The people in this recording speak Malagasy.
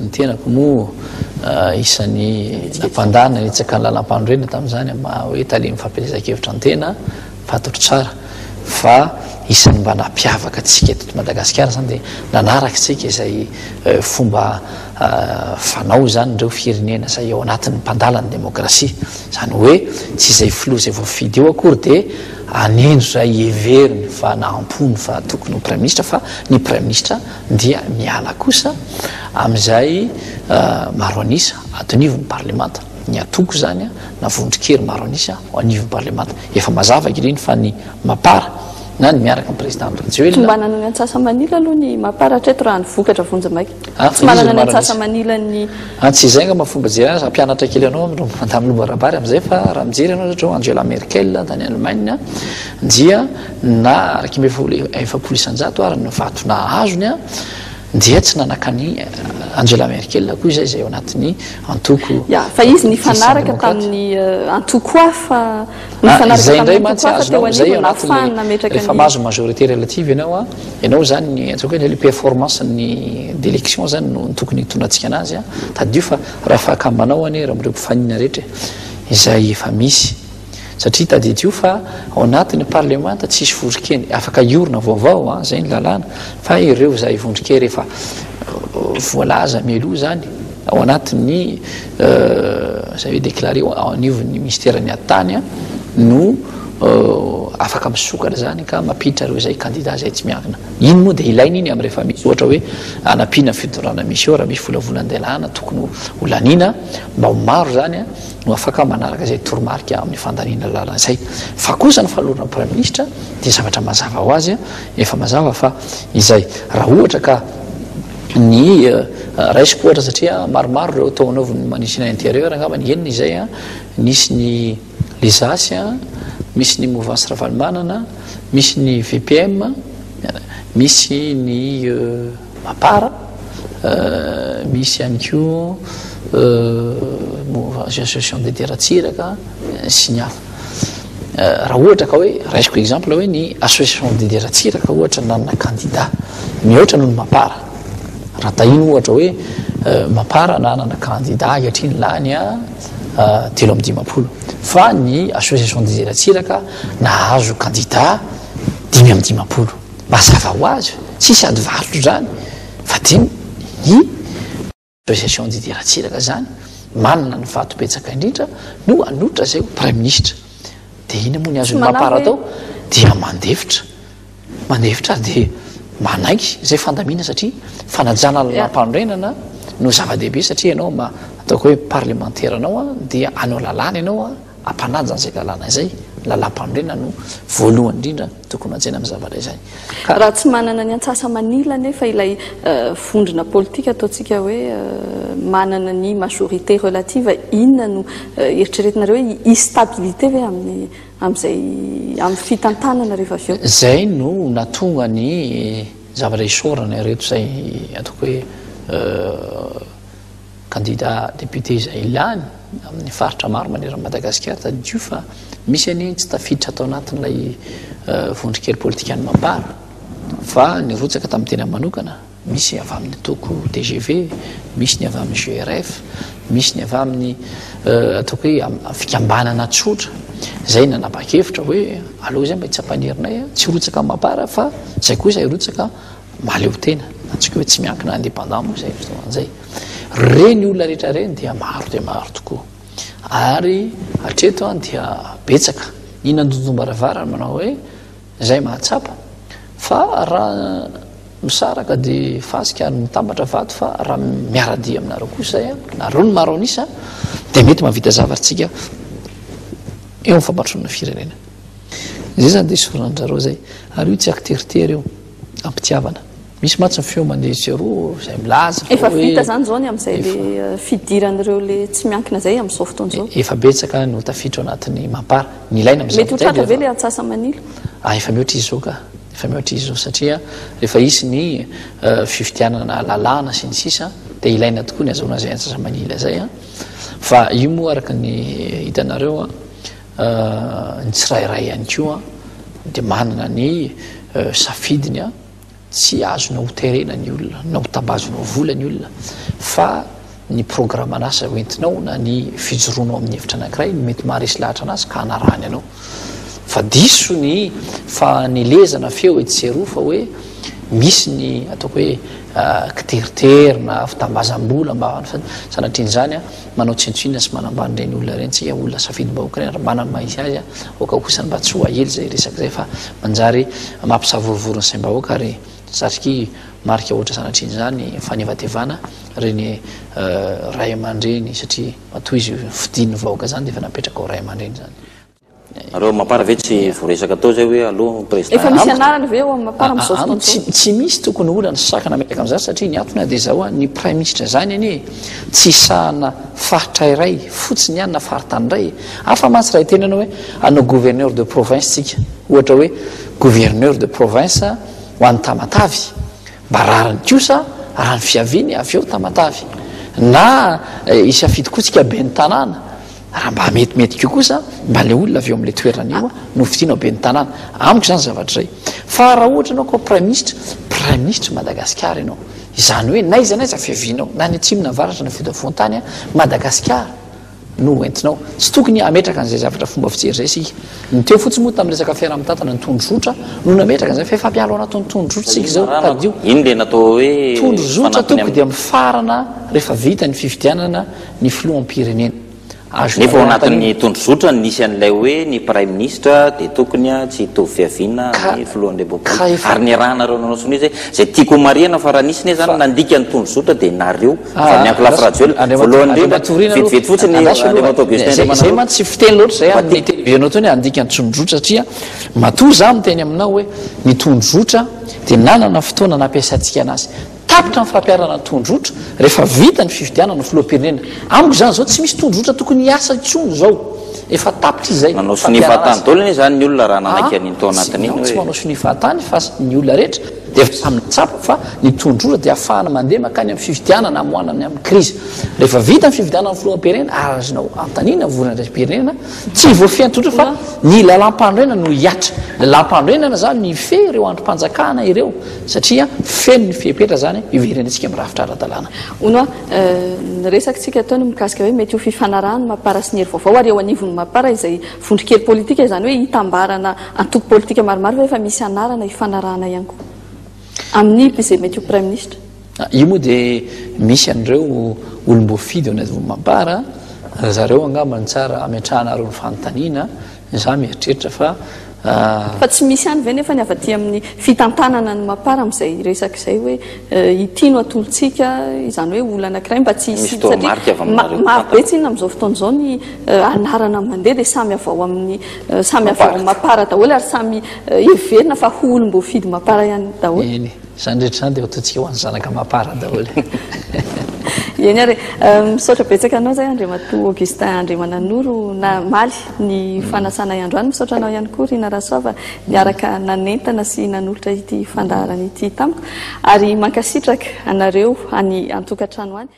ny tenako moa isan'ny nampandana nitsaka ny lalam-pandrena tamin'izany hoe taliny fampielezan-kevitra ny tena fatotro tsara fa isan'ny mba nampiavaka atsika eto Madagasikara zany dia nanaraka tsika izay fomba fanao zany ireo firenena izay ao anatin'ny mpandalany demokrasia zany hoe tsy izay filoha izay voafidy eo akory dia anendro zay everiny fa nampony fa tokony ho prime ministre fa ny prime ministre dia miala kosa amin'izay maro anisa atonivon'ny parlemanta ny atoko zany na vondrokery maro anisa ho anivon'ny parlemanta efa mazava ankehitriny fa ny mapara na ny miaraka amin'ny président Rajoelina tsy manana ny Antsasamanila aloha ny maparatra eto raha ny vokatra vonjy maika tsy manana ny Antsasamanila ny tsy izay nga mahafomba jery azy ampianatra kely anao mandamy lobarabary amin'izay fa raha mijery anao zatra Angela Merkel tany Allemagne dia na araky efapolo isanjato ary ny vato nahazony dia tsy nanaka ny Angela Merkel koa izay ao anatin'ny antoko fa izy ny fanaraka tamin'ny antoko hafa izay indray mantsy azonao zay ao anatin'ny rehefa mahazo majorité relative ianao zany atsoka hoe le performance ny d'élection zany no tokony hitondratsika anazy tadio fa raha fahakambanao ane raha mireo mpifanina rehetra izay efa misy satria tadidio fa ao anatin'ny parlemanta tsisy vondrokeny afaka iorina vaovao zay ny lalàna fa ireo zay vondrokeny rehefa voalaza mialoha zany ao anatin'ny zay hoe déclaré ao anivon'ny ministère ny atany no afaka misokatra zany ka mampiditra reo zay candidat zay tsy miankina iny moa dia ilaina iny amin'ny rehefa misy ohatra hoe anampiana fidorana misy eo raha misy volavolan-delana tokony holanina mba ho maro zany no afaka manaraka zay toromarika amin'ny fandaniana lalana zay fa kosa ny fahalorana prime ministre dia zavatra mazava ho azy efa mazava fa izay raha ohatra ka ny raisiko ohatra satria maromaro reo tao anaoviny manisina intérieur angamba ny enina izay nisy ny lesasy misy ny mouvance ravalimanana misy ny VPM misy ny mapara misy ihany ko association de deratsiraka sy ny hafa raha ohatra ka hoe raisiko exemple hoe ny association de deratsiraka ohatra nanana candidat mihoatra noho ny mapara raha tahiny ohatra hoe mapara nanana candidat ankehitriny lany 3 fa ny association de deratsiraka nahazo candidat 5 mazava ho azy tsisy ady varotro zany fa dia ny association de deratsiraka zany manana ny vatobetsaka indrindra no anotra zay ho prime ministre dia ina moa ny azony mapara tao dia mandefitra dia manaiky zay fandamina satria fanajana lampandrenana no zava-dehibe satria ianao ataoko hoe parlementaire anao dia anao lalàna ianao ampanajana zay lalàna izay lalam-pandrena no voalohany indrindra tokony antsena amin'ny zavatra izay raha tsy manana ny Antsasamanila nefa ilay vondrona politika ataontsika hoe manana ny majorité relative inona no eritreretinareo hoe instabilité ve amin'ny fitantanana rehefa avy eo zay no natonga ny zavatra isorana reto zay ataoko hoe candidat député izay ilany amin'ny faritra maro manerana Madagasikara tadio fa misy any tsy tafiditra atao anatin'ilay vondrokely politika any mapara fa nirotsaka tamin'ny tena manokana misy avy amin'ny toko TGV misy ny avy amin'ny GRF misy ny avy amin'ny ataoko hoe fikambanana tsotra zay nanapa-kevitra hoe aloha zay mba hitsampanirinay tsy rotsaka mapara fa zay kosa irotsaka maleo tena atsika hoe tsy miankina indépendant moa zay fotoan'izay reny olona rehetra reny dia maro tokoa ary hatreto dia betsaka inandodom-baravara manao hoe zay mahatsapa fa raha misaraka dia fasika ary mitambatra vato fa raha miaradia aminareo kosa zay na reo ny maro anisa dia mety mahavita zavatsika eo amin'ny fampatrona firenena zay zany dia isorananjareo zay ary io tsy akteritery eo ampitiavana misy matsy ny feo mandeha tsero zay milaza efa vita zany zao ny amin'izay le fidiran'ireo le tsy miankina zay amin'izao fotoana zao efa betsaka no tafiditra ao anatin'ny mapara ny ilaina mety hotratra ve le Antsasamanila efa mihoatra izy zao ka efa mihoatra izy zao satria rehefa isy ny fividianana lalàna sy ny sisa dia ilaina tokoa ny azaona zay Antsasamanila zay fa io moa araka ny hitanareo ny tsirairay ihany koa dia manana ny safidiny tsy azonao terena ny olona na hotabazonao vola ny olona fa ny programme anasa hoentinao na ny fijoroanao amin'ny hevitra anankiray ny mety maharesy lahatra anazy ka hanarahany anao fa diso ny fa nylezana feo etseroa fa hoe misy ny ataoko hoe kiteriterina fitambazam-bola mba sanatrian'izany a manao tsentsoina sy manambany reny olona reny tsika olona safidy-bahoaka reny raha manany mahisy azy a oka kosany mba tsy ho ahely zay resaka zay fa manjary mampisavorovorony saim-bahoaka ary satriky marika ohatra sanatrian'izany fanevatevana reny ray aman-dreny satria matoa izy fidin'ny vahoaka zany de efa napetraka ao ray aman-dreny zany areo mapara ve tsy voresaka atao zay hoe aloha président efa misy anarany ve eo mapara am'izao tsy misy tokony olana sasakana metraka am'zany satria ny antony de zao a ny prime ministre zany any tsy sahana faritra iray fotsiny ihany na faritany ray afa mantsy raha tena anao hoe anao gouverneur de province tsika ohatra hoe gouverneur de province ho an'ny Tamatavy mba rariny kosa raha ny fiaviny avy eo Tamatavy na isafidy koa tsika be ny tanàna raha mba metimety ko kosa mba le olona avy eo am'le toerana io no fitinao be ny tanàna amiko zany zavatra zay fa raha ohatra anao ko prime ministre Madagasikara ianao izany hoe na iza naiza fiavinao na ny atsimona varatra na fidafoantany Madagasikara no entinao tsy tokony ametraka an'izay zavatra fomba fijery zay sika ny teo fotsiny moa tamin'ny resaka fiara-mitantana ny tondrozotra no nametraka an'izay fa efa ampialo anaton'ny tondrozotra sika zao tadio iny le natao hoe tondrozotra toko dia mifarana rehefa vita ny fifidianana ny filohampirenena nefa ao anatin'ny tondrozotra nisy an'ilay hoe ny prime ministre de tokony a tsy hitovy fiaviana ny filohan'le bôbôka ary ny rahanareo nanao soni zay tiako mariana fa raha nisy ne zany nandika ny tondrozotra de nareo fa mianko lafirajoel voalohany indrindra vetivety fotsiny zay ma tsy fiteny loatra zay amin'ny télévisionao tony andika ny tondrozotra satria matoa za miteny aminao hoe ny tondrozotra de nanana fotoana nampiasantsika anazy tapitra ny fampiarana ny tondrotra rehefa vita ny fifidianana ny filohampirenena amiko zany zao tsy misy tondrotra tokony hiasa intsony zao efa tapitra izay manao sonifatany taolany zany ny olona raha nanaky an'iny tao anatiny iny tsy manao sonifatany fa ny olona rehetra de efa saminy tsapo fa ny tondrotra de ahafahana mandeha makany amin'ny fifidianana amoanany amin'ny krizy rehefa vita ny fifidianana ny filohampirenena azonao antanina vorona raim-pirenena tsy voafeany tondrotra fa ny lalam-pandroenana no hiatra lalam-pandroenana zany ny fe ireo androm-panjakana ireo satria feno ny fihepetra zany iverenantsika mirafitra ara-dalàna ono a resakitsika ataony mikasika hoe mety ho fifanarahany mapara sy ny hery vaovao ary eo anivony mapara izay vondrokely politika izany hoe hitambarana antoko politika maromaro fa efa misy anarana hifanarahana ihany koa amin'ny izay mety ho prime ministre io moa de misy an'ireo olombofidy onavomapara zareo angambany tsara ametrahanareo ny fanontaniana za mieritreritra fa tsy misy any ve nefa ny avaty amin'ny fitantanana ny mapara am'izay resaky izay hoe itino atolotsika izany hoe olo anankiray mba tsy hisy marobe tsy inona am'izao fotoana izao ny anarana mandeha de samy avao amin'ny samy avao mapara daholo ary samy everina fa ho olombofidy mapara ihany daholo eny zany rehetra zany de ataontsika ho an'ny zanaka mapara daholo eny ary misaotra betsaka anao zay Andriamatoa Augustin Andriamananoro na maly ny fanasana androany misaotra anao ihany koa Rina Rasoava miaraka nanentana sy nanolotra ity fandaharana ity tamiko ary mankasitraka anareo any antokatrano any